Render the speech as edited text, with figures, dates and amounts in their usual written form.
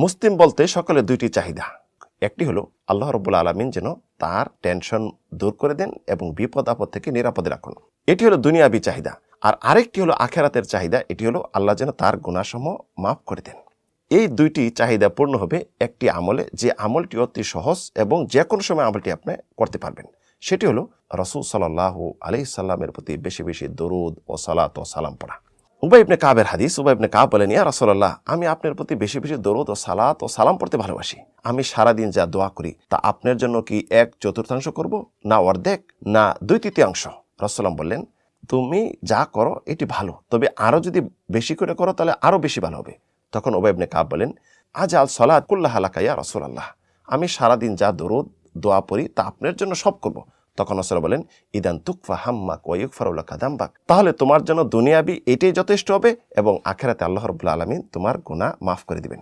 মুসলিম বলতে সকলের দুইটি চাহিদা। একটি হলো আল্লাহ রাব্বুল আলামিন যেন তার টেনশন দূর করে দেন এবং বিপদ আপদ থেকে নিরাপদে রাখুন, এটি হলো দুনিয়াবী চাহিদা। আর আরেকটি হলো আখেরাতের চাহিদা, এটি হলো আল্লাহ যেন তার গুনাহসমূহ মাফ করে দেন। এই দুইটি চাহিদা পূর্ণ হবে একটি আমলে, যে আমলটি অতি সহজ এবং যে কোনো সময় আমলটি আপনি করতে পারবেন। সেটি হলো রাসূল সাল্লাল্লাহু আলাইহি সাল্লামের প্রতি বেশি বেশি দরুদ ও সালাত ও সালাম পড়া। উবাই ইবনে কাবের হাদিস। উবাই ইবনে কাব বলেন, ইয়া রাসূলুল্লাহ, আমি আপনার প্রতি বেশি বেশি দরুদ ও সালাত ও সালাম পড়তে ভালোবাসি। আমি সারাদিন যা দোয়া করি তা আপনার জন্য কি 1/4 করব, না অর্ধেক, না 2/3? রাসূলুল্লাহ বললেন, তুমি যা করো এটি ভালো, তবে আরো যদি বেশি করে করো তাহলে আরো বেশি ভালো হবে। তখন উবাই ইবনে কাব বলেন, আজআল সালাত কুল্লাহা লাকা ইয়া রাসূলুল্লাহ, আমি সারাদিন যা দরুদ দোয়া পড়ি তা আপনার জন্য সব করব। তখন রাসূল বলেন, ইদান তুকফা হাম্মাক ওয়া ইগফারু লাকা যামবাক, তাহলে তোমার জন্য দুনিয়াবি এটাই যথেষ্ট হবে এবং আখিরাতে আল্লাহ রাব্বুল আলামিন তোমার গুনাহ মাফ করে দিবেন।